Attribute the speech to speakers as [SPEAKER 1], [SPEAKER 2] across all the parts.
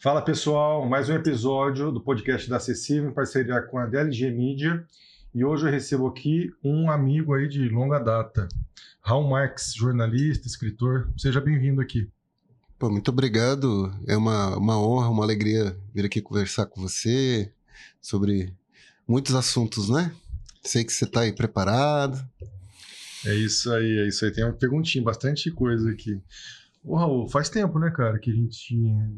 [SPEAKER 1] Fala pessoal, mais um episódio do podcast da Acessível em parceria com a DLG Media e hoje eu recebo aqui um amigo aí de longa data, Raul Marx, jornalista, escritor. Seja bem-vindo aqui.
[SPEAKER 2] Pô, muito obrigado, é uma honra, uma alegria vir aqui conversar com você sobre muitos assuntos, né? Sei que você está aí preparado.
[SPEAKER 1] É isso aí. Tem uma perguntinha, bastante coisa aqui. Ô Raul, faz tempo, né, cara, que a gente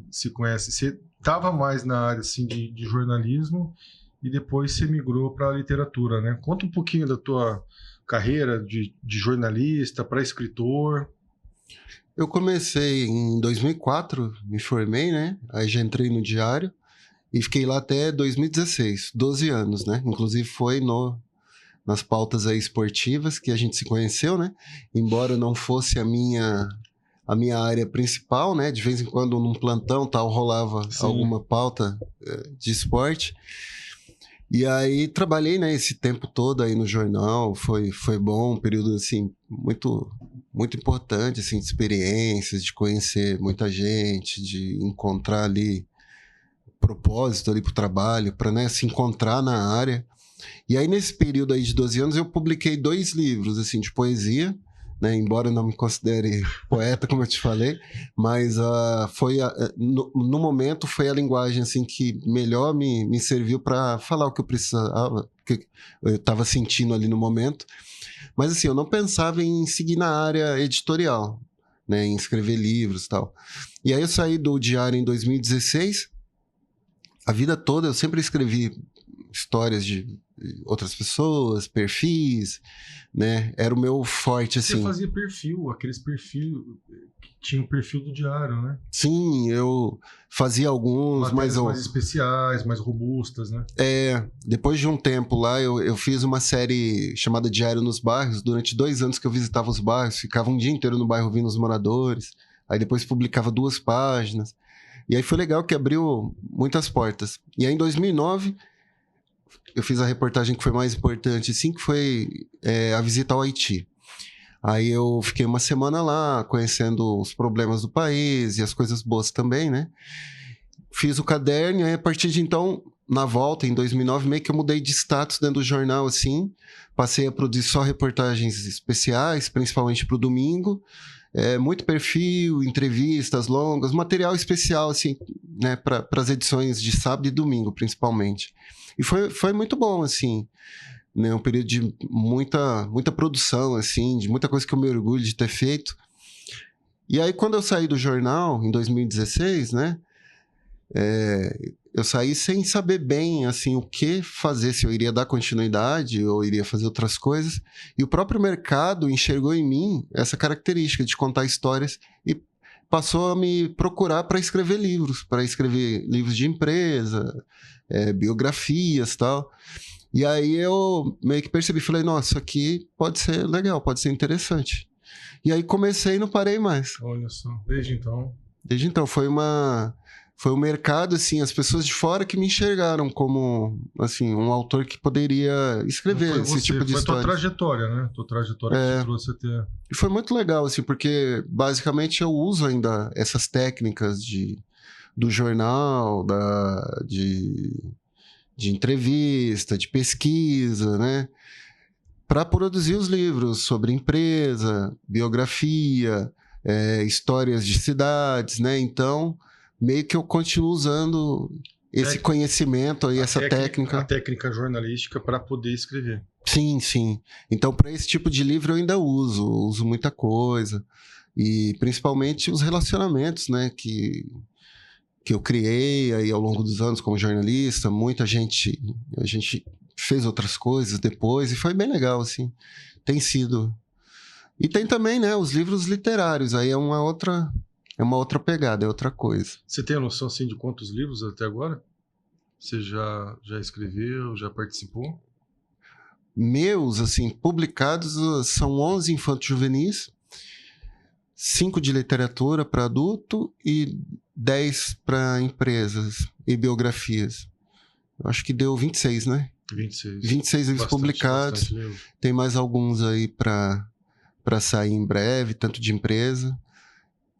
[SPEAKER 1] se conhece. Você estava mais na área assim, de jornalismo e depois você migrou para a literatura, né? Conta um pouquinho da tua carreira de jornalista para escritor.
[SPEAKER 2] Eu comecei em 2004, me formei, né? Aí já entrei no Diário e fiquei lá até 2016, 12 anos, né? Inclusive foi nas pautas aí esportivas que a gente se conheceu, né? Embora não fosse a minha área principal, né? De vez em quando num plantão tal rolava
[SPEAKER 1] Sim.
[SPEAKER 2] alguma pauta de esporte. E aí trabalhei, né, esse tempo todo aí no jornal, foi bom, um período assim muito muito importante, assim, de experiências, de conhecer muita gente, de encontrar ali propósito ali pro trabalho, para, né, se encontrar na área. E aí nesse período aí de 12 anos eu publiquei 2 livros assim de poesia, né, embora eu não me considere poeta, como eu te falei, mas no momento foi a linguagem assim que melhor me serviu para falar o que eu precisava, que eu estava sentindo ali no momento. Mas assim, eu não pensava em seguir na área editorial, né, em escrever livros e tal. E aí eu saí do Diário em 2016. A vida toda eu sempre escrevi histórias de outras pessoas, perfis, né? Era o meu forte, assim.
[SPEAKER 1] Você fazia perfil, aqueles perfis que tinha o perfil do Diário, né?
[SPEAKER 2] Sim, eu fazia alguns,
[SPEAKER 1] Matérias mais especiais, mais robustas, né?
[SPEAKER 2] Depois de um tempo lá, eu fiz uma série chamada Diário nos Bairros, durante 2 anos que eu visitava os bairros, ficava um dia inteiro no bairro ouvindo os moradores, aí depois publicava 2 páginas, e aí foi legal que abriu muitas portas. E aí em 2009, eu fiz a reportagem que foi mais importante, sim, que foi a visita ao Haiti. Aí eu fiquei uma semana lá, conhecendo os problemas do país e as coisas boas também, né? Fiz o caderno e aí, a partir de então, na volta, em 2009, meio que eu mudei de status dentro do jornal, assim. Passei a produzir só reportagens especiais, principalmente para o domingo. Muito perfil, entrevistas longas, material especial, assim, né? Para as edições de sábado e domingo, principalmente. E foi muito bom, assim, né? Um período de muita produção, assim, de muita coisa que eu me orgulho de ter feito. E aí, quando eu saí do jornal, em 2016, né? Eu saí sem saber bem, assim, o que fazer, se eu iria dar continuidade ou iria fazer outras coisas. E o próprio mercado enxergou em mim essa característica de contar histórias e passou a me procurar para escrever livros de empresa, biografias e tal. E aí eu meio que percebi, falei, nossa, isso aqui pode ser legal, pode ser interessante. E aí comecei e não parei mais.
[SPEAKER 1] Olha só, desde então.
[SPEAKER 2] Desde então, foi um mercado, assim, as pessoas de fora que me enxergaram como, assim, um autor que poderia escrever esse tipo de história.
[SPEAKER 1] Foi a tua trajetória, né? Tua trajetória que te trouxe até...
[SPEAKER 2] E foi muito legal, assim, porque basicamente eu uso ainda essas técnicas do jornal, de entrevista, de pesquisa, né? Para produzir os livros sobre empresa, biografia, histórias de cidades, né? Então, meio que eu continuo usando esse conhecimento e essa técnica.
[SPEAKER 1] A técnica jornalística para poder escrever.
[SPEAKER 2] Sim, sim. Então, para esse tipo de livro eu ainda uso muita coisa. E principalmente os relacionamentos, né? Que eu criei aí ao longo dos anos como jornalista. A gente fez outras coisas depois e foi bem legal, assim. Tem sido. E tem também, né, os livros literários. Aí é uma outra pegada, é outra coisa.
[SPEAKER 1] Você tem a noção, assim, de quantos livros até agora? Você já escreveu, já participou?
[SPEAKER 2] Meus, assim, publicados são 11 infanto-juvenis, 5 de literatura para adulto e 10 para empresas e biografias. Eu acho que deu 26, né? 26 livros publicados.
[SPEAKER 1] Bastante.
[SPEAKER 2] Tem mais alguns aí para sair em breve, tanto de empresa.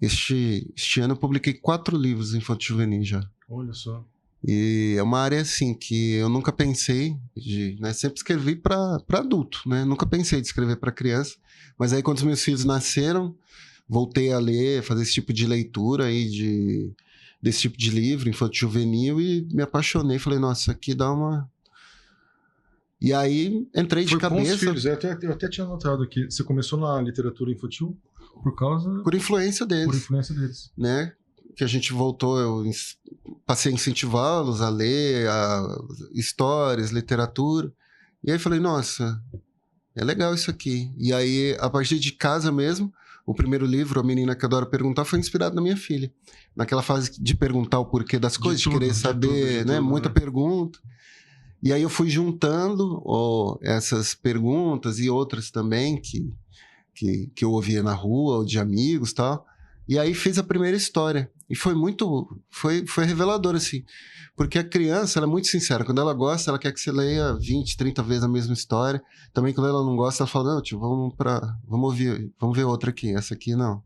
[SPEAKER 2] Este ano eu publiquei 4 livros infanto-juvenil já.
[SPEAKER 1] Olha só.
[SPEAKER 2] E é uma área, assim, que eu nunca pensei de... Né, sempre escrevi para adulto, né? Nunca pensei de escrever para criança. Mas aí, quando os meus filhos nasceram, voltei a ler, fazer esse tipo de leitura aí, desse tipo de livro, infanto-juvenil, e me apaixonei. Falei, nossa, isso aqui dá uma... E aí, entrei de
[SPEAKER 1] Foi com os
[SPEAKER 2] cabeça...
[SPEAKER 1] filhos, eu até tinha notado aqui. Você começou na literatura infantil
[SPEAKER 2] Por influência deles.
[SPEAKER 1] Por influência deles.
[SPEAKER 2] Né? Que a gente voltou, eu passei a incentivá-los a ler histórias, literatura. E aí falei, nossa, é legal isso aqui. E aí, a partir de casa mesmo, o primeiro livro, A Menina que Adora Perguntar, foi inspirado na minha filha. Naquela fase de perguntar o porquê das coisas, de querer saber, né? Muita pergunta. E aí eu fui juntando essas perguntas e outras também que eu ouvia na rua, ou de amigos e tal. E aí fiz a primeira história. E foi revelador, assim. Porque a criança, ela é muito sincera. Quando ela gosta, ela quer que você leia 20, 30 vezes a mesma história. Também quando ela não gosta, ela fala, não, tio, vamos ver outra aqui. Essa aqui não.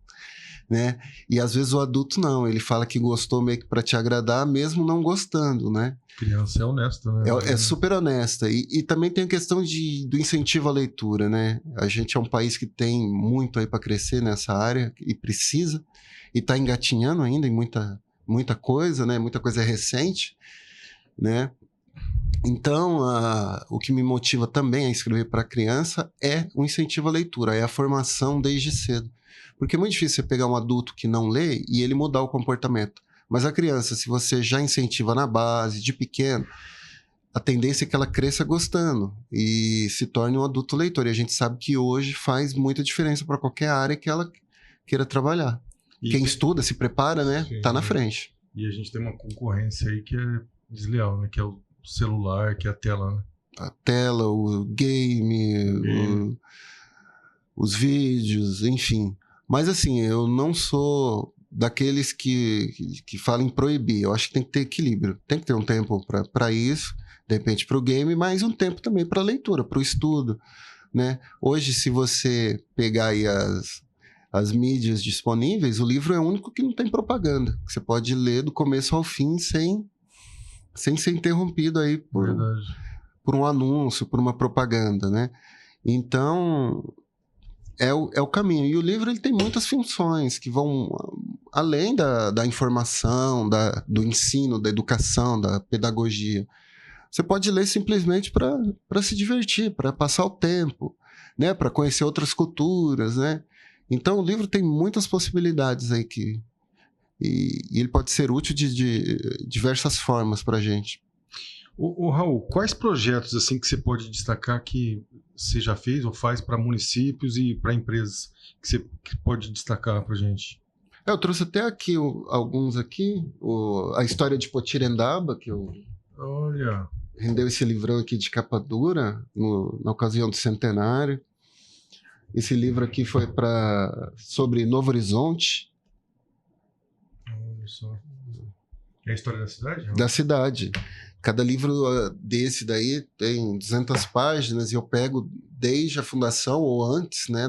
[SPEAKER 2] Né? E às vezes o adulto não. Ele fala que gostou meio que pra te agradar, mesmo não gostando, né?
[SPEAKER 1] Criança é honesta, né?
[SPEAKER 2] É super honesta. E também tem a questão do incentivo à leitura, né? A gente é um país que tem muito aí para crescer nessa área e precisa. E está engatinhando ainda em muita coisa, né? Muita coisa recente, né? Então, o que me motiva também a escrever para criança é o incentivo à leitura, é a formação desde cedo. Porque é muito difícil você pegar um adulto que não lê e ele mudar o comportamento. Mas a criança, se você já incentiva na base, de pequeno, a tendência é que ela cresça gostando e se torne um adulto leitor. E a gente sabe que hoje faz muita diferença para qualquer área que ela queira trabalhar. Quem estuda, se prepara, né? Sim, tá na frente.
[SPEAKER 1] E a gente tem uma concorrência aí que é desleal, né? Que é o celular, que é a tela, né?
[SPEAKER 2] A tela, o game, os vídeos, enfim. Mas assim, eu não sou daqueles que falam em proibir. Eu acho que tem que ter equilíbrio. Tem que ter um tempo para isso, de repente para o game, mas um tempo também para a leitura, para o estudo, né? Hoje, se você pegar aí as mídias disponíveis, o livro é o único que não tem propaganda. Que você pode ler do começo ao fim sem ser interrompido aí por um anúncio, por uma propaganda, né? Então, é o caminho. E o livro ele tem muitas funções que vão além da informação, do ensino, da educação, da pedagogia. Você pode ler simplesmente para se divertir, para passar o tempo, né? Para conhecer outras culturas, né? Então, o livro tem muitas possibilidades aí e ele pode ser útil de diversas formas para a gente.
[SPEAKER 1] Ô, Raul, quais projetos assim que você pode destacar que você já fez ou faz para municípios e para empresas que pode destacar para a gente?
[SPEAKER 2] Eu trouxe até aqui alguns aqui. A história de Potirendaba, que
[SPEAKER 1] Olha,
[SPEAKER 2] rendeu esse livrão aqui de capa dura na ocasião do centenário. Esse livro aqui foi sobre Novo Horizonte.
[SPEAKER 1] Olha só. É a história da cidade?
[SPEAKER 2] Da cidade. Cada livro desse daí tem 200 páginas e eu pego desde a fundação ou antes, né,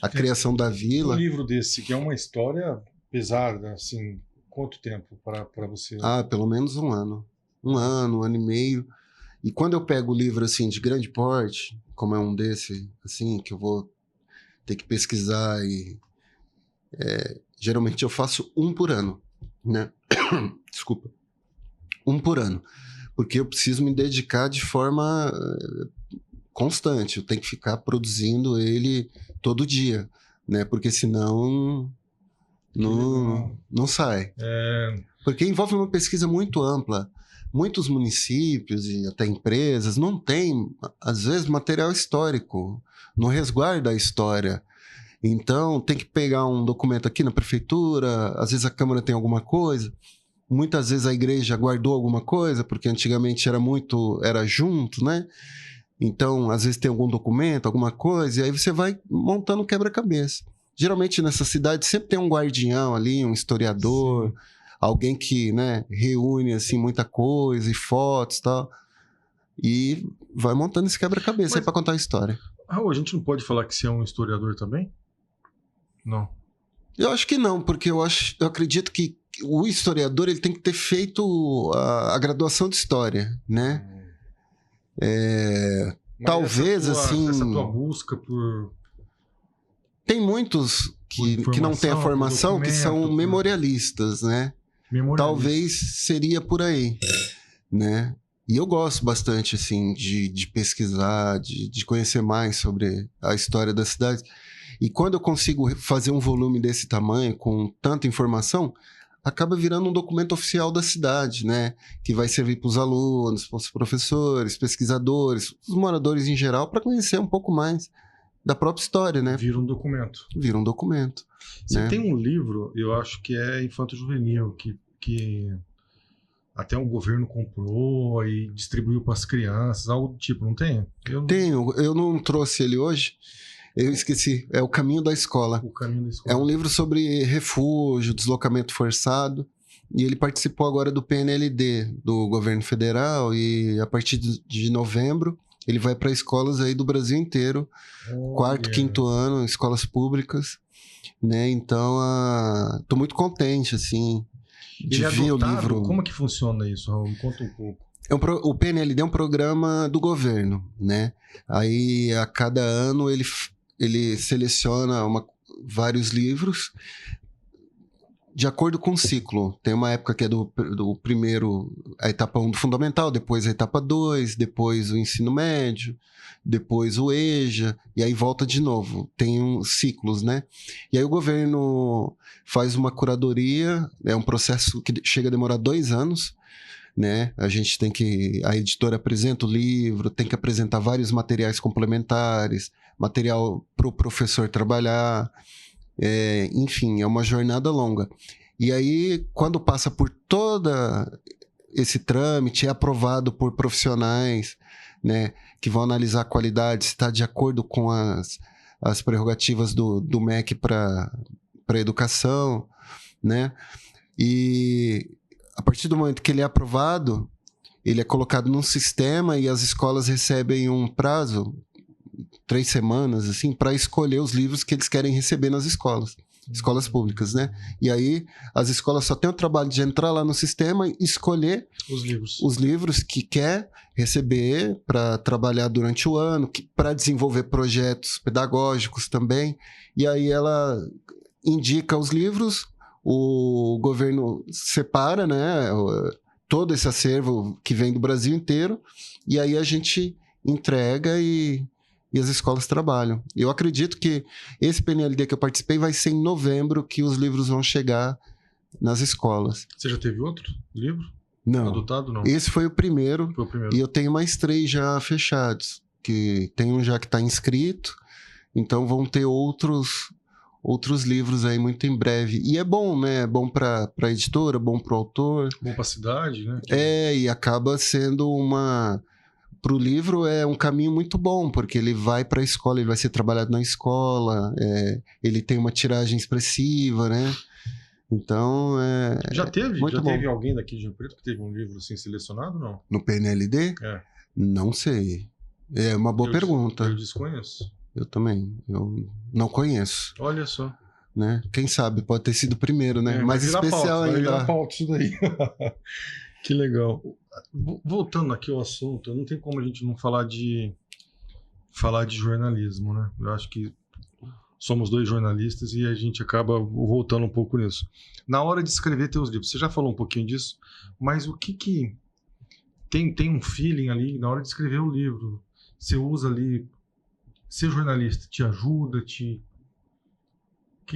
[SPEAKER 2] a criação da vila.
[SPEAKER 1] Um livro desse, que é uma história pesada, assim, quanto tempo para você?
[SPEAKER 2] Pelo menos um ano. Um ano e meio. E quando eu pego o livro, assim, de grande porte, como é um desse, assim, que eu vou ter que pesquisar geralmente eu faço um por ano, né? Desculpa. Um por ano. Porque eu preciso me dedicar de forma constante. Eu tenho que ficar produzindo ele todo dia, né? Porque senão não sai. Porque envolve uma pesquisa muito ampla. Muitos municípios e até empresas não têm, às vezes, material histórico, não resguarda a história. Então, tem que pegar um documento aqui na prefeitura, às vezes a Câmara tem alguma coisa, muitas vezes a igreja guardou alguma coisa, porque antigamente era junto, né? Então, às vezes tem algum documento, alguma coisa, e aí você vai montando quebra-cabeça. Geralmente, nessa cidade, sempre tem um guardião ali, um historiador, alguém que, né, reúne assim, muita coisa, e fotos e tal, e vai montando esse quebra-cabeça aí para contar a história.
[SPEAKER 1] Raul, a gente não pode falar que você é um historiador também? Não.
[SPEAKER 2] Eu acho que não, porque eu acredito que o historiador ele tem que ter feito a graduação de história, né?
[SPEAKER 1] Mas
[SPEAKER 2] Talvez, assim...
[SPEAKER 1] Essa tua busca por
[SPEAKER 2] Tem muitos que não têm a formação, que são memorialistas, né? Talvez seria por aí, né? E eu gosto bastante, assim, de pesquisar, de conhecer mais sobre a história da cidade. E quando eu consigo fazer um volume desse tamanho, com tanta informação, acaba virando um documento oficial da cidade, né? Que vai servir para os alunos, para os professores, pesquisadores, os moradores em geral, para conhecer um pouco mais da própria história, né?
[SPEAKER 1] Vira um documento.
[SPEAKER 2] Vira um documento.
[SPEAKER 1] Você
[SPEAKER 2] né?
[SPEAKER 1] tem um livro, eu acho que é Infanto-Juvenil, que até o governo comprou e distribuiu para as crianças, algo do tipo, não tem?
[SPEAKER 2] Tenho, eu não trouxe ele hoje, eu esqueci. É O Caminho da Escola.
[SPEAKER 1] O Caminho da Escola.
[SPEAKER 2] É um livro sobre refúgio, deslocamento forçado, e ele participou agora do PNLD, do governo federal, e a partir de novembro ele vai para escolas aí do Brasil inteiro, quarto, quinto ano, escolas públicas, né? Então, tô muito contente, assim, de ver o livro.
[SPEAKER 1] Como é que funciona isso, Raul? Me conta um pouco.
[SPEAKER 2] O PNLD é um programa do governo, né? Aí, a cada ano, ele seleciona vários livros de acordo com o ciclo. Tem uma época que é do primeiro, a etapa 1 do fundamental, depois a etapa 2, depois o ensino médio, depois o EJA, e aí volta de novo. Tem ciclos, né? E aí o governo faz uma curadoria, é um processo que chega a demorar 2 anos, né? A editora apresenta o livro, tem que apresentar vários materiais complementares, material para o professor trabalhar, enfim, é uma jornada longa. E aí, quando passa por todo esse trâmite, é aprovado por profissionais, né, que vão analisar a qualidade, se está de acordo com as prerrogativas do MEC para a educação, né? E a partir do momento que ele é aprovado, ele é colocado num sistema e as escolas recebem um prazo, 3 semanas, assim, para escolher os livros que eles querem receber nas escolas públicas, né? E aí, as escolas só têm o trabalho de entrar lá no sistema e escolher os livros que quer receber para trabalhar durante o ano, para desenvolver projetos pedagógicos também. E aí, ela indica os livros, o governo separa, né, todo esse acervo que vem do Brasil inteiro, e aí a gente entrega e as escolas trabalham. Eu acredito que esse PNLD que eu participei vai ser em novembro que os livros vão chegar nas escolas.
[SPEAKER 1] Você já teve outro livro?
[SPEAKER 2] Não.
[SPEAKER 1] Adotado, não?
[SPEAKER 2] Esse foi o primeiro. E eu tenho mais 3 já fechados. Tem um já que está inscrito, então vão ter outros livros aí muito em breve. E é bom, né? É bom para a editora, bom para o autor.
[SPEAKER 1] Bom para a cidade, né?
[SPEAKER 2] E acaba sendo para o livro é um caminho muito bom, porque ele vai para a escola, ele vai ser trabalhado na escola, ele tem uma tiragem expressiva, né? Então,
[SPEAKER 1] Já teve
[SPEAKER 2] bom.
[SPEAKER 1] Alguém daqui de Rio Preto que teve um livro assim selecionado, não?
[SPEAKER 2] No PNLD? Não sei. É uma boa pergunta.
[SPEAKER 1] Eu desconheço.
[SPEAKER 2] Eu também. Eu não conheço.
[SPEAKER 1] Olha só.
[SPEAKER 2] Né? Quem sabe, pode ter sido o primeiro, né? Mais especial ainda. Vai
[SPEAKER 1] virar pauta isso daí. Que legal. Voltando aqui ao assunto, não tem como a gente não falar de jornalismo, né? Eu acho que somos 2 jornalistas e a gente acaba voltando um pouco nisso. Na hora de escrever teus livros, você já falou um pouquinho disso, mas o que tem um feeling ali na hora de escrever o livro? Você usa ali, ser jornalista te ajuda, o que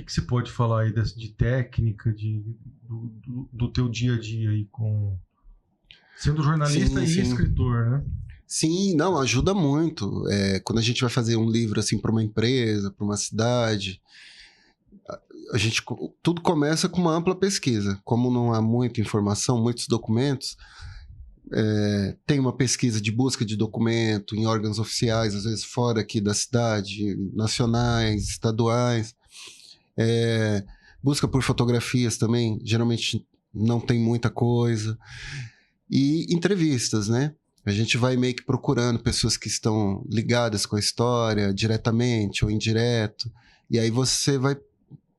[SPEAKER 1] você pode falar aí de técnica, do teu dia a dia aí sendo jornalista e escritor, né?
[SPEAKER 2] Sim, não, ajuda muito. Quando a gente vai fazer um livro assim para uma empresa, para uma cidade, tudo começa com uma ampla pesquisa. Como não há muita informação, muitos documentos, tem uma pesquisa de busca de documento em órgãos oficiais, às vezes fora aqui da cidade, nacionais, estaduais. Busca por fotografias também, geralmente não tem muita coisa. E entrevistas, né? A gente vai meio que procurando pessoas que estão ligadas com a história, diretamente ou indireto. E aí você vai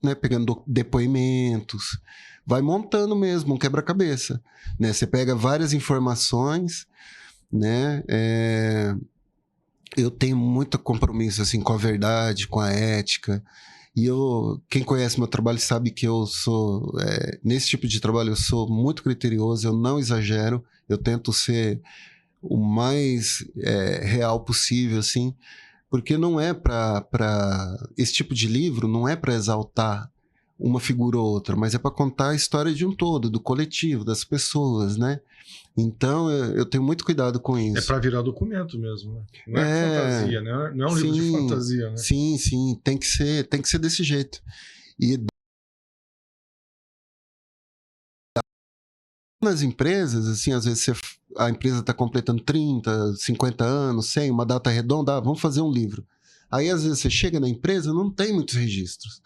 [SPEAKER 2] né, pegando depoimentos, vai montando mesmo um quebra-cabeça, né? Você pega várias informações, né? Eu tenho muito compromisso assim com a verdade, com a ética. E quem conhece meu trabalho sabe que eu sou, nesse tipo de trabalho eu sou muito criterioso, eu não exagero, eu tento ser o mais real possível, assim, porque não é esse tipo de livro não é para exaltar uma figura ou outra, mas é para contar a história de um todo, do coletivo, das pessoas, né? Então eu tenho muito cuidado com
[SPEAKER 1] É
[SPEAKER 2] isso.
[SPEAKER 1] para virar documento mesmo, né? Não é fantasia, né? Não é um livro de fantasia, né?
[SPEAKER 2] Sim, tem que ser desse jeito. E nas empresas, assim, às vezes a empresa está completando 30, 50 anos, 100, uma data redonda, vamos fazer um livro. Aí, às vezes, você chega na empresa, não tem muitos registros.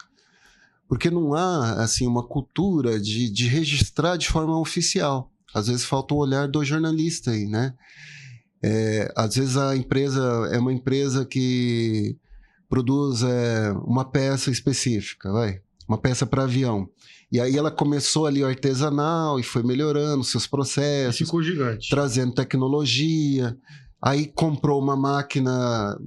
[SPEAKER 2] Porque não há, assim, uma cultura de registrar de forma oficial. Às vezes falta o olhar do jornalista aí, né? Às vezes a empresa é uma empresa que produz uma peça específica, uma peça para avião. E aí ela começou ali o artesanal e foi melhorando seus processos.
[SPEAKER 1] E ficou gigante.
[SPEAKER 2] Trazendo tecnologia. Aí comprou uma máquina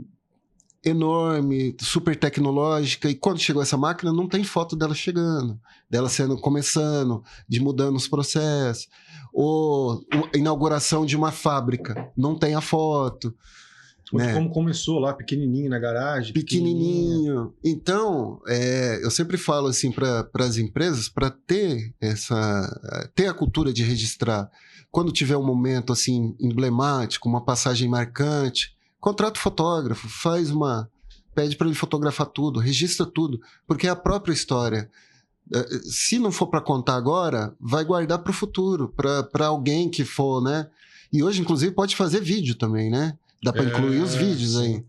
[SPEAKER 2] enorme, super tecnológica, e quando chegou essa máquina, não tem foto dela chegando, dela começando, de mudando os processos. Ou a inauguração de uma fábrica, não tem a foto. Né?
[SPEAKER 1] Como começou lá, pequenininho na garagem.
[SPEAKER 2] Pequenininho. Então, eu sempre falo assim para as empresas, para ter a cultura de registrar. Quando tiver um momento assim emblemático, uma passagem marcante, contrata o fotógrafo, pede para ele fotografar tudo, registra tudo, porque é a própria história. Se não for para contar agora, vai guardar para o futuro, para alguém que for, né? E hoje, inclusive, pode fazer vídeo também, né? Dá para incluir os vídeos aí.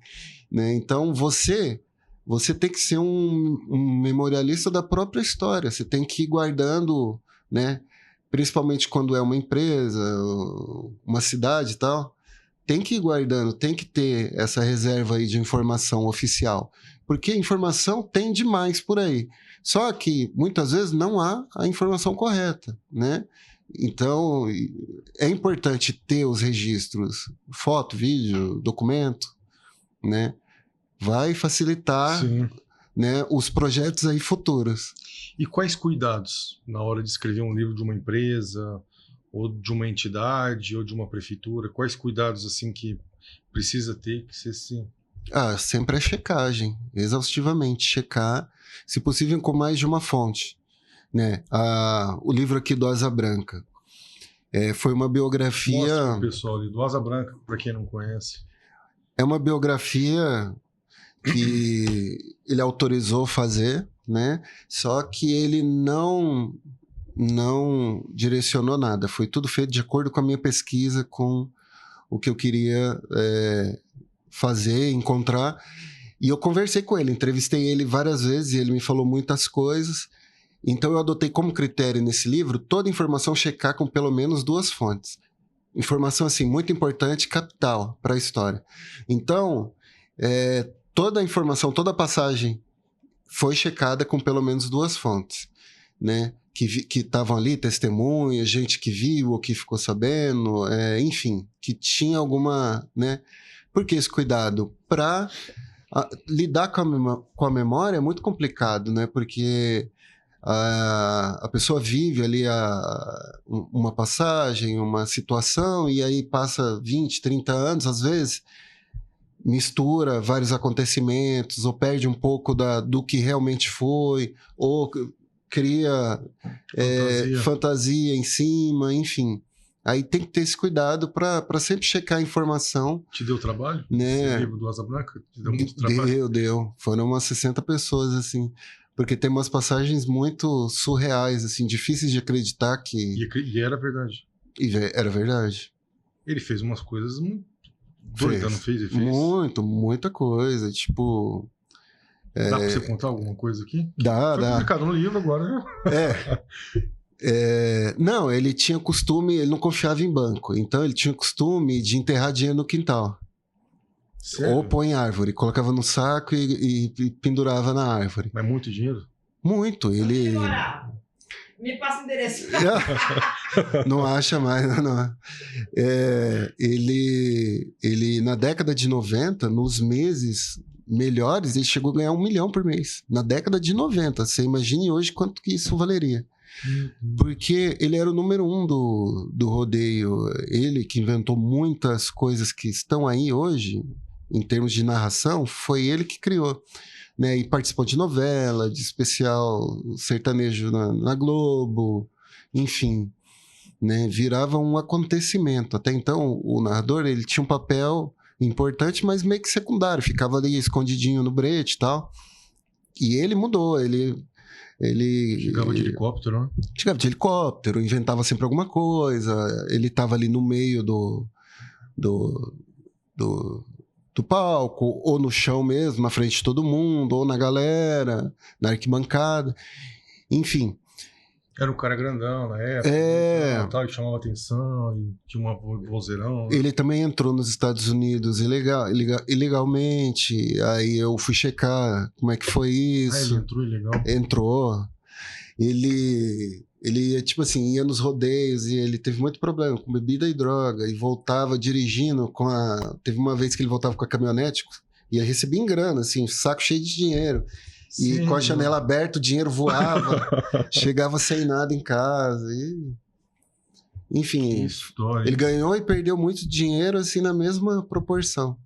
[SPEAKER 2] Né? Então, você tem que ser um memorialista da própria história. Você tem que ir guardando, né? Principalmente quando é uma empresa, uma cidade e tal. Tem que ir guardando, tem que ter essa reserva aí de informação oficial. Porque informação tem demais por aí. Só que, muitas vezes, não há a informação correta, né? Então, é importante ter os registros, foto, vídeo, documento, né? Vai facilitar, né, os projetos aí futuros.
[SPEAKER 1] E quais cuidados na hora de escrever um livro de uma empresa, ou de uma entidade, ou de uma prefeitura? Quais cuidados assim que precisa ter que ser assim?
[SPEAKER 2] Sempre a checagem, exaustivamente checar, se possível com mais de uma fonte. Né? O livro aqui do Asa Branca foi uma biografia...
[SPEAKER 1] Mostra pro pessoal ali, do Asa Branca, para quem não conhece.
[SPEAKER 2] É uma biografia que ele autorizou fazer, né? Só que ele não direcionou nada. Foi tudo feito de acordo com a minha pesquisa, com o que eu queria fazer, encontrar. E eu conversei com ele, entrevistei ele várias vezes e ele me falou muitas coisas. Então eu adotei como critério nesse livro toda informação checar com pelo menos 2 fontes. Informação assim muito importante, capital para a história. Então, toda a informação, toda a passagem foi checada com pelo menos 2 fontes, né? Que estavam ali, testemunhas, gente que viu ou que ficou sabendo, enfim, que tinha alguma, né? Por que esse cuidado? Para lidar com a memória é muito complicado, né? Porque a pessoa vive ali uma passagem, uma situação, e aí passa 20, 30 anos, às vezes, mistura vários acontecimentos, ou perde um pouco do que realmente foi, ou cria fantasia em cima, enfim. Aí tem que ter esse cuidado para sempre checar a informação.
[SPEAKER 1] Te deu trabalho?
[SPEAKER 2] Né?
[SPEAKER 1] Esse livro do Asa Branca? Te deu muito trabalho?
[SPEAKER 2] Deu. Foram umas 60 pessoas, assim. Porque tem umas passagens muito surreais, assim, difíceis de acreditar que...
[SPEAKER 1] E era verdade.
[SPEAKER 2] Era verdade.
[SPEAKER 1] Ele fez umas coisas muito doidas, não fez? Ele fez?
[SPEAKER 2] Muita coisa, tipo...
[SPEAKER 1] Dá pra você contar alguma coisa aqui?
[SPEAKER 2] Dá.
[SPEAKER 1] Foi publicado no livro agora, né?
[SPEAKER 2] Não, ele tinha costume, ele não confiava em banco, então ele tinha costume de enterrar dinheiro no quintal.
[SPEAKER 1] Sério?
[SPEAKER 2] Ou pôr em árvore, colocava no saco e pendurava na árvore.
[SPEAKER 1] Mas muito dinheiro?
[SPEAKER 2] Muito. Ele...
[SPEAKER 3] Me passa o endereço.
[SPEAKER 2] Não acha mais, não. Ele, na década de 90, nos meses melhores, ele chegou a ganhar 1 milhão por mês. Na década de 90. Você imagine hoje quanto que isso valeria. Porque ele era o número 1 do rodeio. Ele que inventou muitas coisas que estão aí hoje, em termos de narração, foi ele que criou. Né, e participou de novela, de especial sertanejo na Globo, enfim, né, virava um acontecimento. Até então, o narrador ele tinha um papel importante, mas meio que secundário, ficava ali escondidinho no brete e tal. E ele mudou, ele
[SPEAKER 1] Chegava de helicóptero, né?
[SPEAKER 2] Chegava de helicóptero, inventava sempre alguma coisa, ele estava ali no meio do palco, ou no chão mesmo, na frente de todo mundo, ou na galera, na arquibancada, enfim.
[SPEAKER 1] Era um cara grandão na época, tal, que chamava atenção, e tinha uma vozeirão. Né?
[SPEAKER 2] Ele também entrou nos Estados Unidos ilegalmente, aí eu fui checar como é que foi isso.
[SPEAKER 1] Ele entrou ilegal?
[SPEAKER 2] Entrou. Ele, tipo assim, ia nos rodeios e ele teve muito problema com bebida e droga e voltava dirigindo Teve uma vez que ele voltava com a caminhonete e ia receber em grana, assim, saco cheio de dinheiro. Sim, e com a janela aberta, o dinheiro voava, chegava sem nada em casa. Enfim, ele ganhou e perdeu muito dinheiro, assim, na mesma proporção.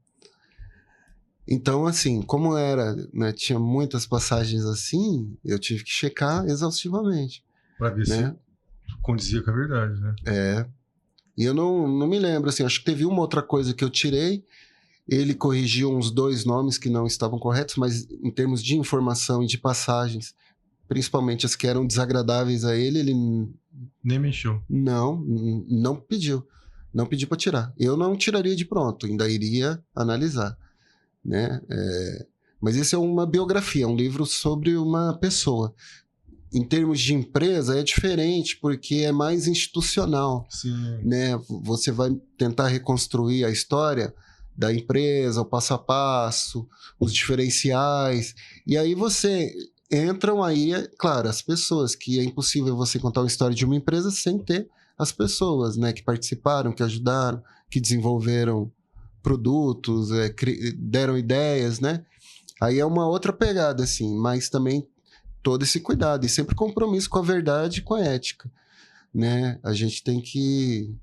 [SPEAKER 2] Então, assim, como era, né, tinha muitas passagens assim, eu tive que checar exaustivamente.
[SPEAKER 1] Pra ver se condizia com a verdade, né?
[SPEAKER 2] E eu não me lembro, assim, acho que teve uma outra coisa que eu tirei, ele corrigiu uns 2 nomes que não estavam corretos, mas em termos de informação e de passagens, principalmente as que eram desagradáveis a ele
[SPEAKER 1] nem mexeu.
[SPEAKER 2] Não pediu. Não pediu para tirar. Eu não tiraria de pronto, ainda iria analisar, né? Mas isso é uma biografia, é um livro sobre uma pessoa. Em termos de empresa, é diferente, porque é mais institucional.
[SPEAKER 1] Sim.
[SPEAKER 2] Né? Você vai tentar reconstruir a história da empresa, o passo a passo, os diferenciais. E aí entram aí, claro, as pessoas, que é impossível você contar uma história de uma empresa sem ter as pessoas, né, que participaram, que ajudaram, que desenvolveram produtos, deram ideias, né? Aí é uma outra pegada, assim, mas também todo esse cuidado e sempre compromisso com a verdade e com a ética, né? A gente tem que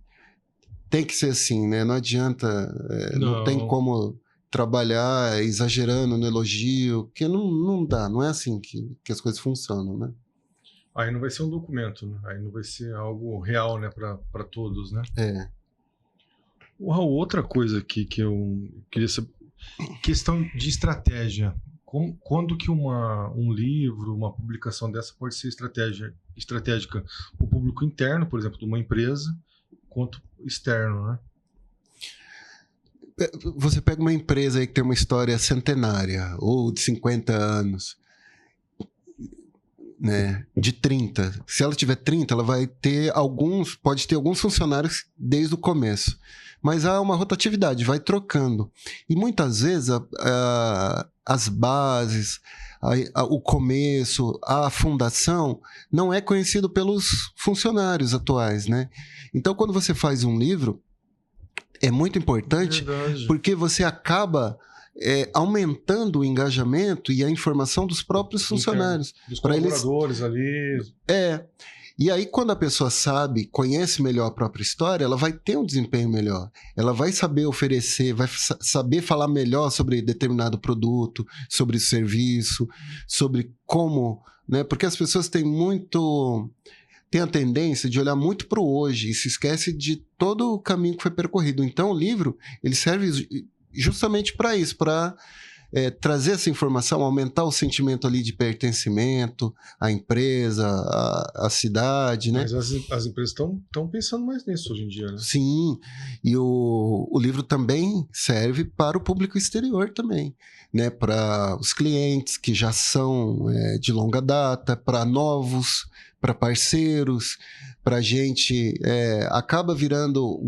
[SPEAKER 2] ser assim, né? Não adianta, não tem como trabalhar exagerando no elogio, porque não dá, não é assim que as coisas funcionam, né?
[SPEAKER 1] Aí não vai ser um documento, né? Aí não vai ser algo real, né, para todos, né? Outra coisa aqui que eu queria saber, questão de estratégia. Quando que um livro, uma publicação dessa pode ser estratégica para o público interno, por exemplo, de uma empresa, quanto externo, né?
[SPEAKER 2] Você pega uma empresa aí que tem uma história centenária, ou de 50 anos, né, de 30. Se ela tiver 30, ela vai ter pode ter alguns funcionários desde o começo. Mas há uma rotatividade, vai trocando. E muitas vezes as bases, o começo, a fundação, não é conhecido pelos funcionários atuais, né? Então, quando você faz um livro, é muito importante, porque você acaba aumentando o engajamento e a informação dos próprios funcionários.
[SPEAKER 1] Dos colaboradores ali.
[SPEAKER 2] E aí, quando a pessoa conhece melhor a própria história, ela vai ter um desempenho melhor. Ela vai saber oferecer, vai saber falar melhor sobre determinado produto, sobre serviço, sobre como, né? Porque as pessoas têm a tendência de olhar muito para o hoje e se esquece de todo o caminho que foi percorrido. Então, o livro, ele serve justamente para isso, para trazer essa informação, aumentar o sentimento ali de pertencimento à empresa, à cidade, né?
[SPEAKER 1] Mas as empresas estão pensando mais nisso hoje em dia, né?
[SPEAKER 2] Sim, e o livro também serve para o público exterior também, né? Para os clientes que já são de longa data, para novos, para parceiros, para a gente, acaba virando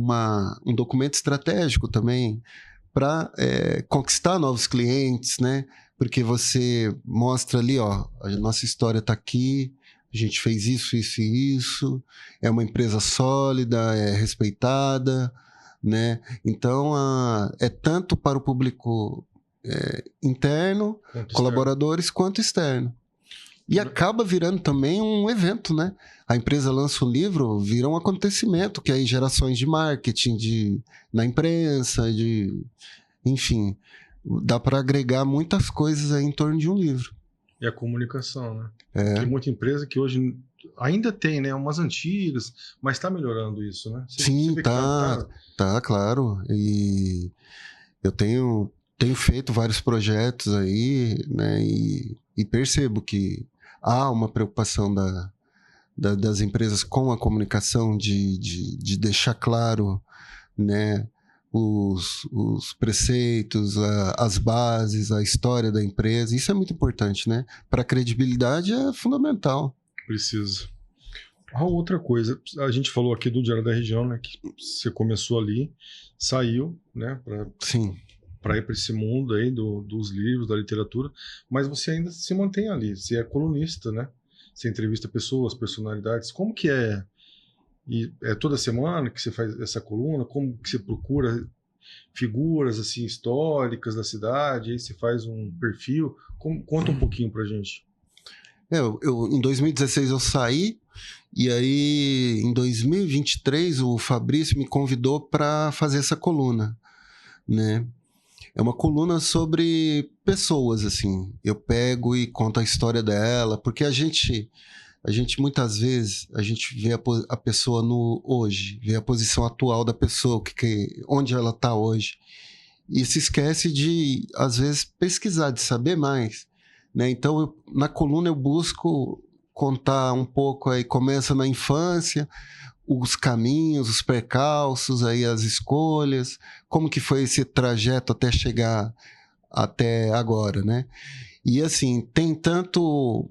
[SPEAKER 2] um documento estratégico também, para conquistar novos clientes, né? porque você mostra ali, ó, a nossa história tá aqui, a gente fez isso, isso e isso, é uma empresa sólida, é respeitada, né? Então, é tanto para o público interno, colaboradores, quanto externo. E acaba virando também um evento, né? A empresa lança um livro, vira um acontecimento, que aí gerações de marketing, na imprensa, enfim, dá para agregar muitas coisas aí em torno de um livro.
[SPEAKER 1] E a comunicação, né? Tem muita empresa que hoje ainda tem, né? Umas antigas, mas está melhorando isso, né?
[SPEAKER 2] Sim, tá, claro. E eu tenho feito vários projetos aí, né? E percebo que há uma preocupação das empresas com a comunicação de deixar claro, né? Os preceitos, as bases, a história da empresa. Isso é muito importante, né? Para a credibilidade é fundamental.
[SPEAKER 1] Precisa. Outra coisa, a gente falou aqui do Diário da Região, né? Que você começou ali, saiu, né?
[SPEAKER 2] Sim.
[SPEAKER 1] Para ir para esse mundo aí dos livros, da literatura, mas você ainda se mantém ali. Você é colunista, né? Você entrevista pessoas, personalidades. Como que é? E é toda semana que você faz essa coluna? Como que você procura figuras assim históricas da cidade? Aí você faz um perfil? Conta um pouquinho pra gente.
[SPEAKER 2] Em 2016 eu saí, e aí em 2023 o Fabrício me convidou para fazer essa coluna, né? É uma coluna sobre pessoas, assim. Eu pego e conto a história dela, porque a gente muitas vezes, a gente vê a pessoa no hoje, vê a posição atual da pessoa, onde ela está hoje, e se esquece de, às vezes, pesquisar, de saber mais, né? Então, na coluna eu busco contar um pouco, aí começa na infância, os caminhos, os percalços, aí as escolhas, como que foi esse trajeto até chegar até agora, né? E assim, tem tanto...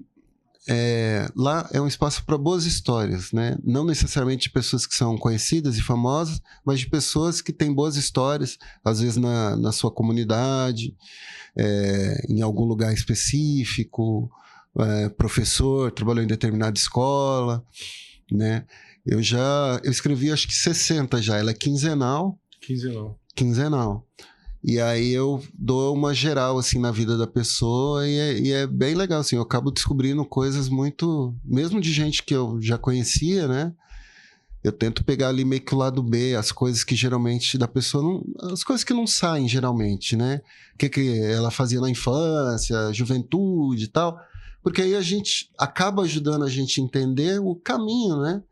[SPEAKER 2] lá é um espaço para boas histórias, né? Não necessariamente de pessoas que são conhecidas e famosas, mas de pessoas que têm boas histórias, às vezes na sua comunidade, em algum lugar específico, professor, trabalhou em determinada escola, né? Eu escrevi acho que 60 já, ela é quinzenal. Quinzenal. E aí eu dou uma geral, assim, na vida da pessoa e é bem legal, assim, eu acabo descobrindo coisas muito... Mesmo de gente que eu já conhecia, né? Eu tento pegar ali meio que o lado B, as coisas que geralmente da pessoa não... As coisas que não saem, geralmente, né? O que ela fazia na infância, juventude e tal. Porque aí a gente acaba ajudando a gente a entender o caminho, né?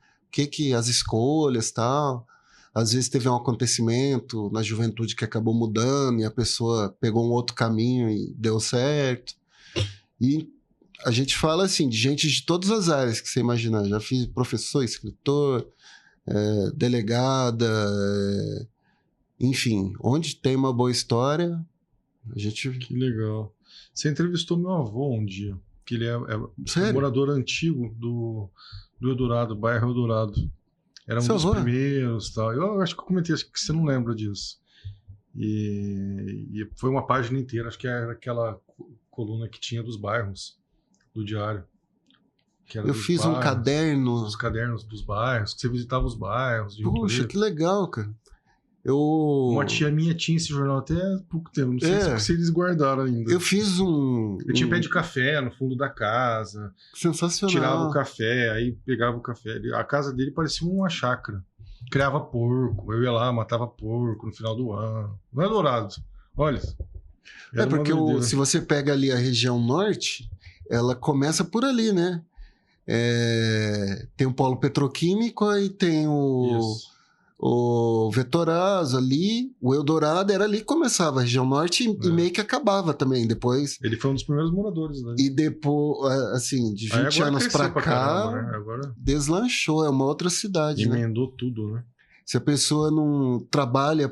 [SPEAKER 2] As escolhas e tal... Às vezes teve um acontecimento na juventude que acabou mudando e a pessoa pegou um outro caminho e deu certo. E a gente fala assim, de gente de todas as áreas que você imaginar. Já fiz professor, escritor, delegada, enfim. Onde tem uma boa história, a gente...
[SPEAKER 1] Que legal. Você entrevistou meu avô um dia, que ele é morador antigo do Eldorado, bairro Eldorado. Era um dos primeiros e tal. Eu acho que eu comentei, acho que você não lembra disso. E foi uma página inteira, acho que era aquela coluna que tinha dos bairros, do diário. Que era
[SPEAKER 2] eu fiz bairros, um caderno.
[SPEAKER 1] Os cadernos dos bairros, que você visitava os bairros.
[SPEAKER 2] Puxa, que legal, cara.
[SPEAKER 1] Uma tia minha tinha esse jornal até há pouco tempo. Não sei se eles guardaram ainda.
[SPEAKER 2] Eu fiz
[SPEAKER 1] Eu tinha pé de café no fundo da casa.
[SPEAKER 2] Sensacional.
[SPEAKER 1] Tirava o café, aí pegava o café. A casa dele parecia uma chácara. Criava porco. Eu ia lá, matava porco no final do ano. Não é Dourado. Olha.
[SPEAKER 2] Porque se você pega ali a região norte, ela começa por ali, né? Tem o polo petroquímico, aí tem o Vetorazo ali, o Eldorado era ali que começava a região norte e meio que acabava também depois.
[SPEAKER 1] Ele foi um dos primeiros moradores, né?
[SPEAKER 2] E depois, assim, de 20 anos pra cá,
[SPEAKER 1] caramba, né? Agora
[SPEAKER 2] deslanchou, é uma outra cidade,
[SPEAKER 1] emendou tudo, né?
[SPEAKER 2] Se a pessoa não trabalha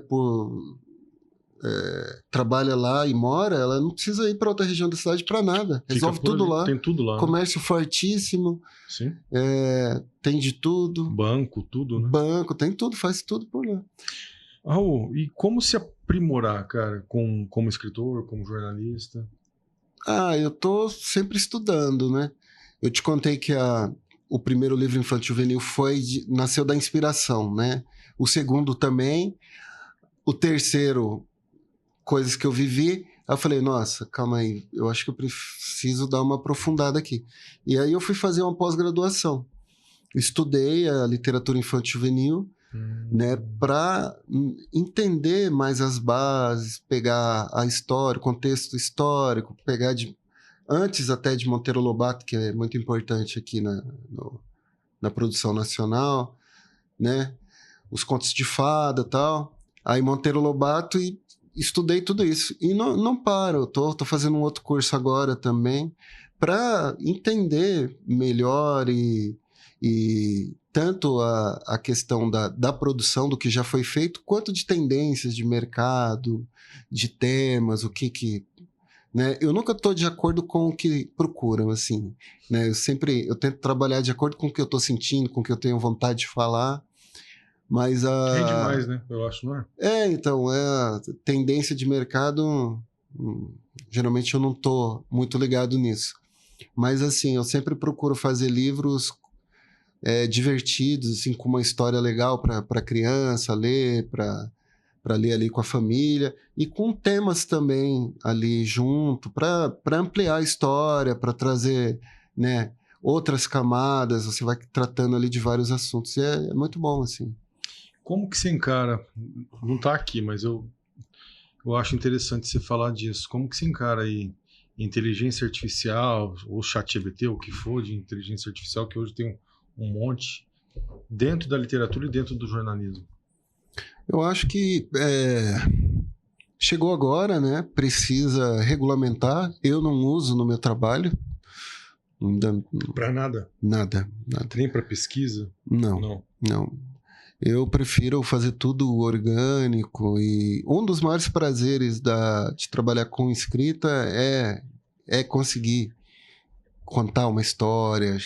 [SPEAKER 2] trabalha lá e mora, ela não precisa ir para outra região da cidade para nada. Resolve tudo lá.
[SPEAKER 1] Tem tudo lá.
[SPEAKER 2] Comércio fortíssimo.
[SPEAKER 1] Sim.
[SPEAKER 2] Tem de tudo.
[SPEAKER 1] Banco, tudo, né?
[SPEAKER 2] Banco, tem tudo, faz tudo por lá.
[SPEAKER 1] Raul, e como se aprimorar, cara, como escritor, como jornalista?
[SPEAKER 2] Eu tô sempre estudando, né? Eu te contei que o primeiro livro infantil juvenil nasceu da inspiração, né? O segundo também. O terceiro, coisas que eu vivi. Aí eu falei, nossa, calma aí, eu acho que eu preciso dar uma aprofundada aqui. E aí eu fui fazer uma pós-graduação. Estudei a literatura infantil juvenil, né, para entender mais as bases, pegar a história, o contexto histórico, pegar antes até de Monteiro Lobato, que é muito importante aqui na produção nacional, né, os contos de fada e tal. Aí Monteiro Lobato e estudei tudo isso. E não paro, eu tô fazendo um outro curso agora também, para entender melhor e tanto a questão da produção do que já foi feito, quanto de tendências de mercado, de temas, o que né? Eu nunca estou de acordo com o que procuram, assim, né? Eu tento trabalhar de acordo com o que eu estou sentindo, com o que eu tenho vontade de falar, mas
[SPEAKER 1] Rende mais, né? Eu acho, não é?
[SPEAKER 2] Então, a tendência de mercado, geralmente eu não estou muito ligado nisso. Mas, assim, eu sempre procuro fazer livros divertidos, assim, com uma história legal para criança ler, para ler ali com a família, e com temas também ali junto, para ampliar a história, para trazer, né, outras camadas, você vai tratando ali de vários assuntos. E é muito bom, assim.
[SPEAKER 1] Como que você encara, não está aqui, mas eu acho interessante você falar disso, como que você encara aí inteligência artificial, ou ChatGPT, ou o que for de inteligência artificial, que hoje tem um monte, dentro da literatura e dentro do jornalismo?
[SPEAKER 2] Eu acho que chegou agora, né? Precisa regulamentar. Eu não uso no meu trabalho.
[SPEAKER 1] Para nada?
[SPEAKER 2] Nada.
[SPEAKER 1] Nem para pesquisa?
[SPEAKER 2] Não. Eu prefiro fazer tudo orgânico, e um dos maiores prazeres de trabalhar com escrita é conseguir contar uma história.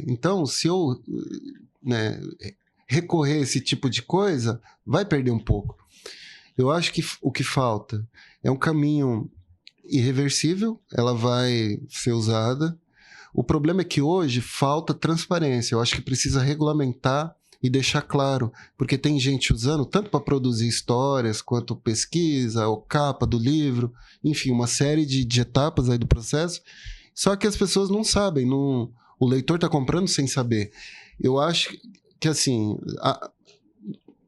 [SPEAKER 2] Então, se eu, né, recorrer a esse tipo de coisa, vai perder um pouco. Eu acho que o que falta é um caminho irreversível, ela vai ser usada. O problema é que hoje falta transparência. Eu acho que precisa regulamentar e deixar claro, porque tem gente usando tanto para produzir histórias, quanto pesquisa, ou capa do livro, enfim, uma série de etapas aí do processo, só que as pessoas não sabem, o leitor está comprando sem saber. Eu acho que, assim,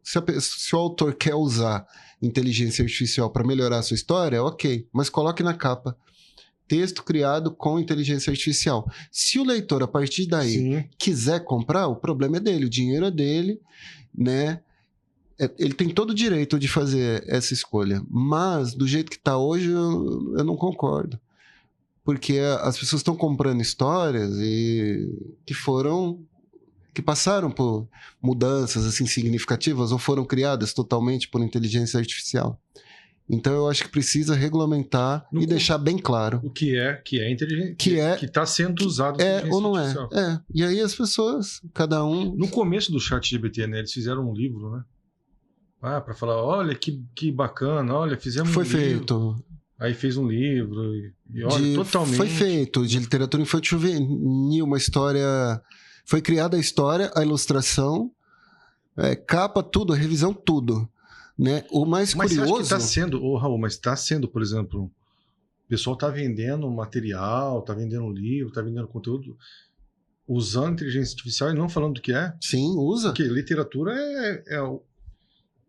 [SPEAKER 2] se o autor quer usar inteligência artificial para melhorar a sua história, ok, mas coloque na capa texto criado com inteligência artificial. Se o leitor, a partir daí,
[SPEAKER 1] Sim,
[SPEAKER 2] quiser comprar, o problema é dele, o dinheiro é dele, né? Ele tem todo o direito de fazer essa escolha. Mas, do jeito que está hoje, eu não concordo. Porque as pessoas estão comprando histórias que passaram por mudanças assim significativas ou foram criadas totalmente por inteligência artificial. Então eu acho que precisa regulamentar e deixar bem claro
[SPEAKER 1] o que é inteligente,
[SPEAKER 2] que
[SPEAKER 1] está sendo usado
[SPEAKER 2] ou não é. E aí as pessoas, cada um...
[SPEAKER 1] No começo do ChatGPT, né, eles fizeram um livro, né? Para falar, olha que bacana, olha, fizemos um livro.
[SPEAKER 2] Foi feito.
[SPEAKER 1] Aí fez um livro e olha, totalmente...
[SPEAKER 2] Foi feito de literatura infantil juvenil, uma história... Foi criada a história, a ilustração, capa, tudo, a revisão, tudo. Né? O mais
[SPEAKER 1] curioso...
[SPEAKER 2] Mas
[SPEAKER 1] você acha que está sendo, Raul, mas está sendo, por exemplo, o pessoal está vendendo material, está vendendo livro, está vendendo conteúdo, usando inteligência artificial e não falando do que é?
[SPEAKER 2] Sim, usa.
[SPEAKER 1] Porque literatura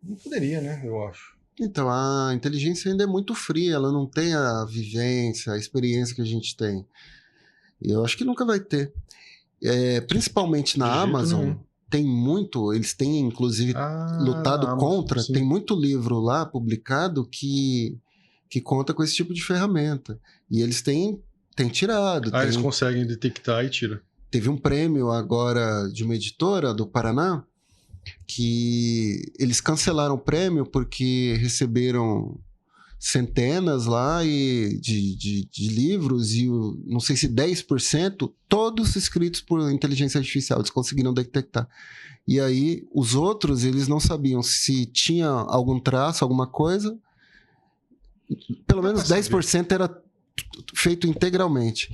[SPEAKER 1] não poderia, né? Eu acho.
[SPEAKER 2] Então, a inteligência ainda é muito fria, ela não tem a vivência, a experiência que a gente tem. E eu acho que nunca vai ter. Principalmente na Amazon, tem muito, eles têm inclusive lutado contra, sim. Tem muito livro lá publicado que conta com esse tipo de ferramenta. E eles têm tirado.
[SPEAKER 1] Eles conseguem detectar e tira.
[SPEAKER 2] Teve um prêmio agora de uma editora do Paraná, que eles cancelaram o prêmio porque receberam centenas lá de livros e não sei se 10%, todos escritos por inteligência artificial, eles conseguiram detectar. E aí os outros, eles não sabiam se tinha algum traço, alguma coisa. Pelo menos 10% era feito integralmente.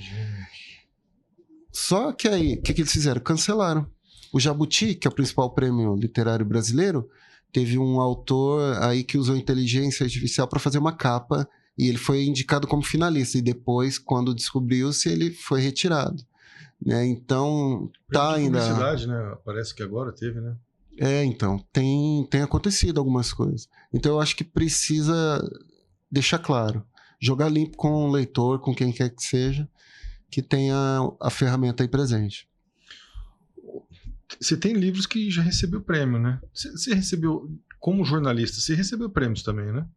[SPEAKER 2] Só que aí, o que eles fizeram? Cancelaram. O Jabuti, que é o principal prêmio literário brasileiro, teve um autor aí que usou inteligência artificial para fazer uma capa e ele foi indicado como finalista. E depois, quando descobriu-se, ele foi retirado. Né? Então, tá ainda...
[SPEAKER 1] Publicidade, né? Parece que agora teve, né?
[SPEAKER 2] Então, tem acontecido algumas coisas. Então, eu acho que precisa deixar claro. Jogar limpo com o leitor, com quem quer que seja, que tenha a ferramenta aí presente.
[SPEAKER 1] Você tem livros que já recebeu prêmio, né? Você recebeu, como jornalista, você recebeu prêmios também, né?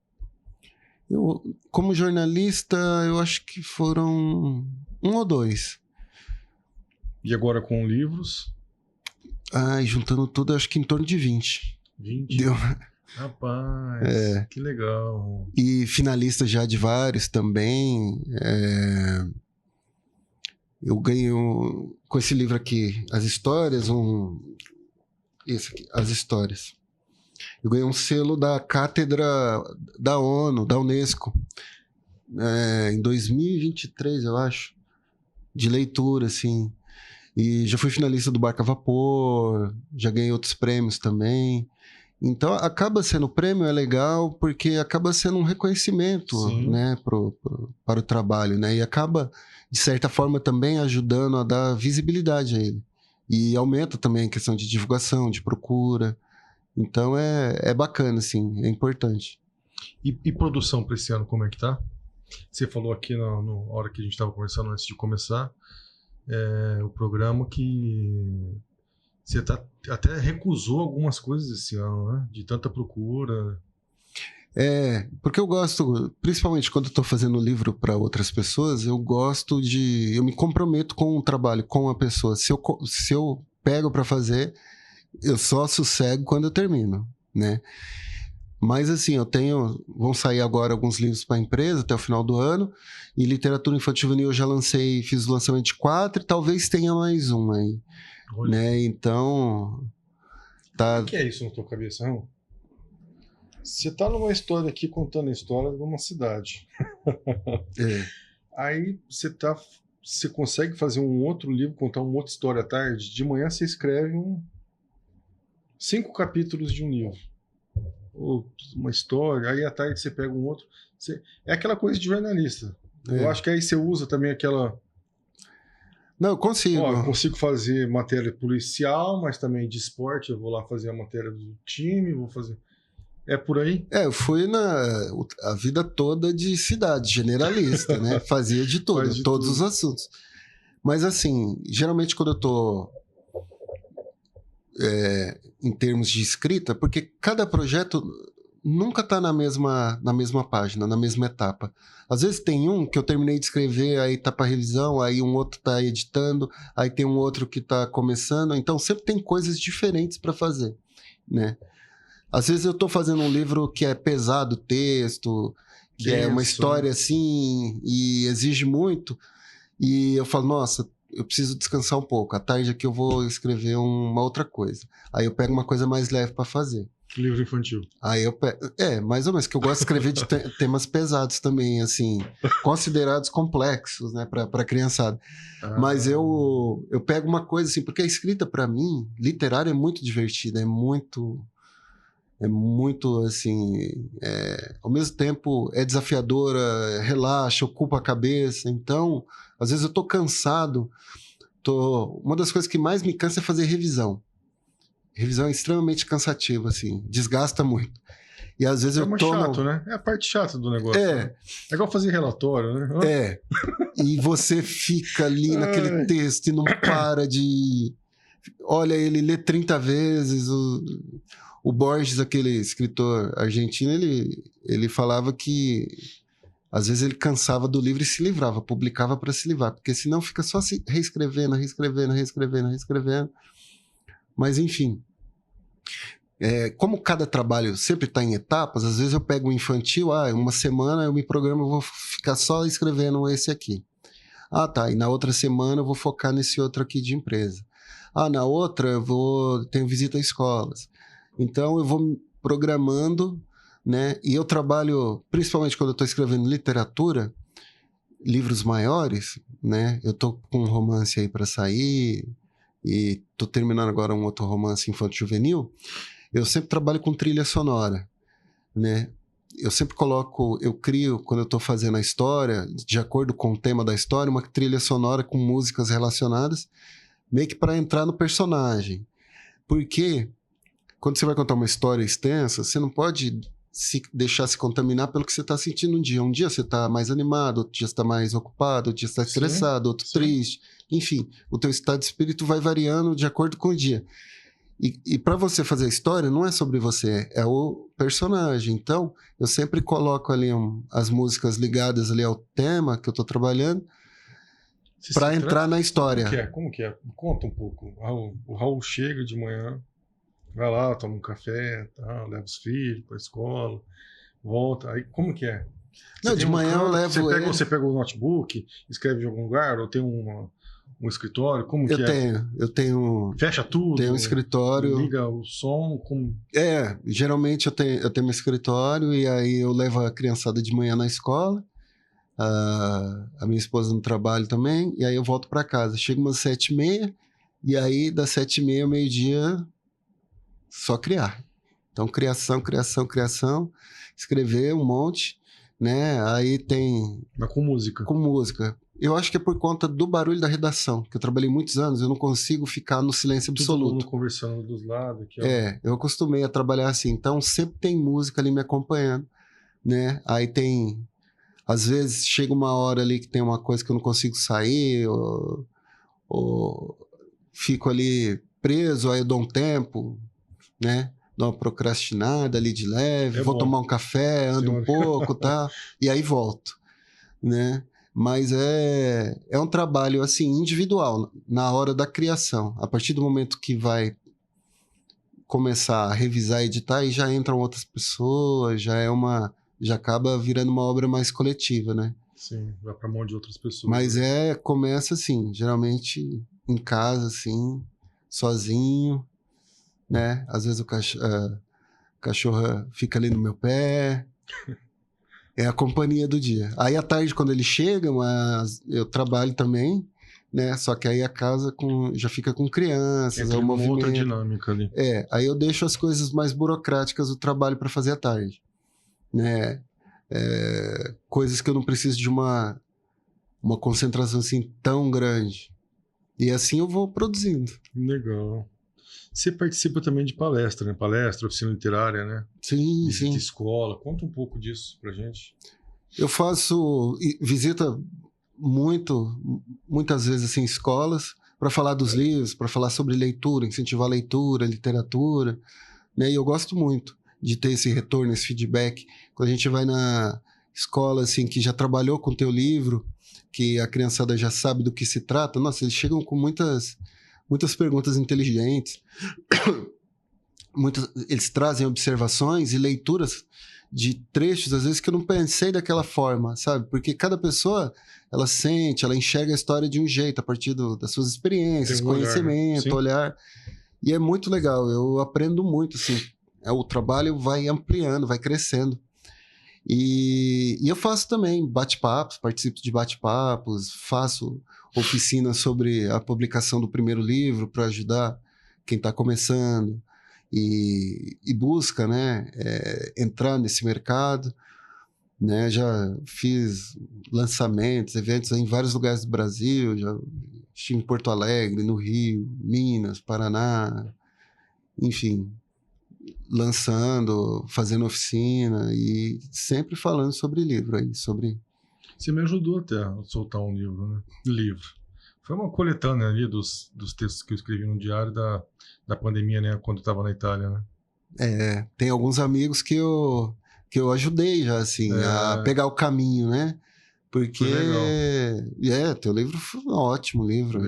[SPEAKER 2] Eu, como jornalista, eu acho que foram 1 ou 2.
[SPEAKER 1] E agora com livros?
[SPEAKER 2] Juntando tudo, acho que em torno de 20.
[SPEAKER 1] 20?
[SPEAKER 2] Deu.
[SPEAKER 1] Rapaz, que legal.
[SPEAKER 2] E finalista já de vários também. Eu ganho com esse livro aqui, As Histórias, esse aqui, As Histórias. Eu ganhei um selo da Cátedra da ONU, da Unesco, em 2023, eu acho, de leitura, assim. E já fui finalista do Barca a Vapor, já ganhei outros prêmios também. Então, acaba sendo, o prêmio é legal porque acaba sendo um reconhecimento, né, para o trabalho, né? E acaba, de certa forma, também ajudando a dar visibilidade a ele. E aumenta também a questão de divulgação, de procura. Então, é bacana, assim, é importante.
[SPEAKER 1] E produção para esse ano, como é que tá? Você falou aqui na hora que a gente estava conversando antes de começar o programa que você até recusou algumas coisas esse ano, né? De tanta procura.
[SPEAKER 2] Porque eu gosto, principalmente quando eu estou fazendo livro para outras pessoas, eu me comprometo com o trabalho, com a pessoa. Se eu pego para fazer, eu só sossego quando eu termino, né? Mas assim, vão sair agora alguns livros para a empresa até o final do ano, e literatura infantil juvenil eu já fiz o lançamento de 4 e talvez tenha mais um aí. Né? Então, tá...
[SPEAKER 1] O que é isso na tua cabeça, não? Você tá numa história aqui contando a história de uma cidade. Aí você consegue fazer um outro livro, contar uma outra história à tarde. De manhã você escreve 5 capítulos de um livro. Ou uma história. Aí à tarde você pega um outro. É aquela coisa de jornalista. Eu acho que aí você usa também aquela...
[SPEAKER 2] Não, eu consigo.
[SPEAKER 1] Eu consigo fazer matéria policial, mas também de esporte. Eu vou lá fazer a matéria do time, vou fazer... É por aí?
[SPEAKER 2] Eu fui a vida toda de cidade, generalista, né? Fazia de tudo, todos os assuntos. Mas assim, geralmente quando eu tô em termos de escrita, porque cada projeto nunca tá na mesma página, na mesma etapa. Às vezes tem um que eu terminei de escrever, aí tá para revisão, aí um outro tá editando, aí tem um outro que tá começando, então sempre tem coisas diferentes para fazer, né? Às vezes eu tô fazendo um livro que é pesado, texto, que é uma história assim, e exige muito, e eu falo, nossa, eu preciso descansar um pouco, à tarde aqui eu vou escrever uma outra coisa. Aí eu pego uma coisa mais leve para fazer.
[SPEAKER 1] Livro infantil.
[SPEAKER 2] Aí eu pego... mais ou menos, que eu gosto de escrever de temas pesados também, assim, considerados complexos, né, pra criançada. Mas eu pego uma coisa assim, porque a escrita para mim, literária, é muito divertida, é muito assim, ao mesmo tempo é desafiadora, relaxa, ocupa a cabeça. Então, às vezes eu tô cansado, uma das coisas que mais me cansa é fazer revisão. Revisão é extremamente cansativa, assim, desgasta muito. E às vezes eu tô...
[SPEAKER 1] chato, né? É a parte chata do negócio. Né? É igual fazer relatório, né?
[SPEAKER 2] E você fica ali naquele texto e não para de... Olha, ele lê 30 vezes... O Borges, aquele escritor argentino, ele falava que às vezes ele cansava do livro e se livrava, publicava para se livrar, porque senão fica só se reescrevendo. Mas enfim, como cada trabalho sempre está em etapas, às vezes eu pego um infantil, uma semana eu me programo, eu vou ficar só escrevendo esse aqui. E na outra semana eu vou focar nesse outro aqui de empresa. Na outra eu tenho visita a escolas. Então, eu vou programando, né? E eu trabalho, principalmente quando eu estou escrevendo literatura, livros maiores, né? Eu tô com um romance aí para sair e tô terminando agora um outro romance infanto-juvenil. Eu sempre trabalho com trilha sonora, né? Eu sempre eu crio, quando eu tô fazendo a história, de acordo com o tema da história, uma trilha sonora com músicas relacionadas, meio que para entrar no personagem. Porque quando você vai contar uma história extensa, você não pode deixar se contaminar pelo que você está sentindo um dia. Um dia você está mais animado, outro dia você está mais ocupado, outro dia você está estressado, outro triste. Enfim, o teu estado de espírito vai variando de acordo com o dia. E para você fazer a história, não é sobre você, é o personagem. Então, eu sempre coloco ali as músicas ligadas ali ao tema que eu estou trabalhando para entrar na história.
[SPEAKER 1] Como que é? Conta um pouco. O Raul chega de manhã, vai lá, toma um café, tá, leva os filhos para a escola, volta. Aí, como que é?
[SPEAKER 2] Não, de manhã eu levo
[SPEAKER 1] Você pega o notebook, escreve de algum lugar, ou tem um escritório? Como que é?
[SPEAKER 2] Eu tenho...
[SPEAKER 1] Fecha tudo?
[SPEAKER 2] Tenho um escritório.
[SPEAKER 1] Liga o som? Como...
[SPEAKER 2] Geralmente eu tenho um escritório e aí eu levo a criançada de manhã na escola, a minha esposa no trabalho também, e aí eu volto para casa. Chego umas 7h30, e aí das 7h30 ao meio-dia, só criar. Então, criação, escrever um monte, né? Aí tem...
[SPEAKER 1] Mas com música?
[SPEAKER 2] Com música. Eu acho que é por conta do barulho da redação, que eu trabalhei muitos anos, eu não consigo ficar no silêncio absoluto.
[SPEAKER 1] Todo mundo conversando dos lados. Aqui,
[SPEAKER 2] eu acostumei a trabalhar assim, então sempre tem música ali me acompanhando, né? Aí tem... Às vezes chega uma hora ali que tem uma coisa que eu não consigo sair, ou fico ali preso, aí eu dou um tempo, né? Dou uma procrastinada ali de leve, vou tomar um café, ando um pouco, tá? E aí volto, né? Mas é um trabalho assim individual na hora da criação. A partir do momento que vai começar a revisar e editar, aí já entram outras pessoas, já acaba virando uma obra mais coletiva, né?
[SPEAKER 1] Sim, vai para mão de outras pessoas.
[SPEAKER 2] Mas começa assim, geralmente em casa, assim, sozinho, né? Às vezes a cachorra fica ali no meu pé. É a companhia do dia. Aí à tarde, quando ele chega, eu trabalho também, né? Só que aí a casa já fica com crianças,
[SPEAKER 1] uma outra dinâmica ali.
[SPEAKER 2] Aí eu deixo as coisas mais burocráticas do trabalho para fazer à tarde, né? Coisas que eu não preciso de uma concentração assim tão grande. E assim eu vou produzindo.
[SPEAKER 1] Legal. Você participa também de palestra, né? Palestra, oficina literária, né?
[SPEAKER 2] Sim,
[SPEAKER 1] visita escola. Conta um pouco disso pra gente.
[SPEAKER 2] Eu faço visita muitas vezes assim escolas para falar dos livros, para falar sobre leitura, incentivar a leitura, literatura, né? E eu gosto muito de ter esse retorno, esse feedback. Quando a gente vai na escola assim que já trabalhou com o teu livro, que a criançada já sabe do que se trata, nossa, eles chegam com muitas perguntas inteligentes. Eles trazem observações e leituras de trechos, às vezes, que eu não pensei daquela forma, sabe? Porque cada pessoa, ela sente, ela enxerga a história de um jeito, a partir das suas experiências, conhecimento, olhar. E é muito legal, eu aprendo muito, assim. O trabalho vai ampliando, vai crescendo. E eu faço também bate-papos, participo de bate-papos, faço oficinas sobre a publicação do primeiro livro para ajudar quem está começando e busca, né, entrar nesse mercado, né? Já fiz lançamentos, eventos em vários lugares do Brasil, já estive em Porto Alegre, no Rio, Minas, Paraná, enfim, lançando, fazendo oficina e sempre falando sobre livro aí, sobre...
[SPEAKER 1] Você me ajudou até a soltar um livro, né? Foi uma coletânea ali dos textos que eu escrevi no diário da pandemia, né? Quando eu estava na Itália, né?
[SPEAKER 2] Tem alguns amigos que eu ajudei já, assim, a pegar o caminho, né? Porque... teu livro foi um ótimo livro.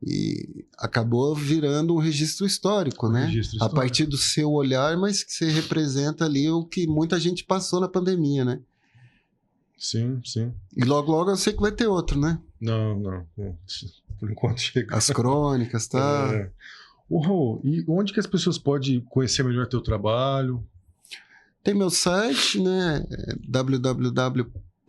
[SPEAKER 2] E acabou virando um registro histórico, né? A partir do seu olhar, mas que você representa ali o que muita gente passou na pandemia, né?
[SPEAKER 1] Sim, sim.
[SPEAKER 2] E logo eu sei que vai ter outro, né?
[SPEAKER 1] Não. Por enquanto chega.
[SPEAKER 2] As crônicas, tá?
[SPEAKER 1] Raul, e onde que as pessoas podem conhecer melhor teu trabalho?
[SPEAKER 2] Tem meu site, né? www.raulcastro.com.br.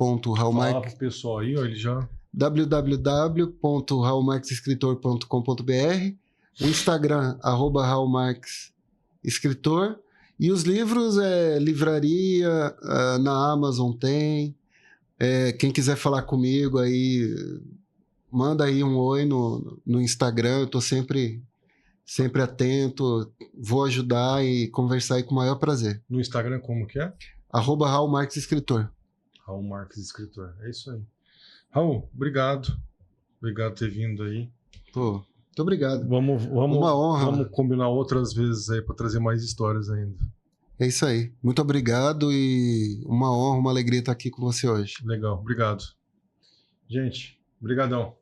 [SPEAKER 1] Fala pro pessoal aí, ó, ele já...
[SPEAKER 2] www.raulmarquesescritor.com.br, o Instagram, @raulmarquesescritor, e os livros livraria, na Amazon tem. Quem quiser falar comigo aí, manda aí um oi no Instagram, eu tô sempre atento, vou ajudar e conversar aí com o maior prazer.
[SPEAKER 1] No Instagram como que é?
[SPEAKER 2] @raulmarquesescritor.
[SPEAKER 1] Raul Marques Escritor, é isso aí. Raul, obrigado. Obrigado por ter vindo aí.
[SPEAKER 2] Pô, muito obrigado.
[SPEAKER 1] Vamos,
[SPEAKER 2] Uma honra.
[SPEAKER 1] Vamos combinar outras vezes aí para trazer mais histórias ainda.
[SPEAKER 2] É isso aí. Muito obrigado e uma honra, uma alegria estar aqui com você hoje.
[SPEAKER 1] Legal, obrigado. Gente, brigadão.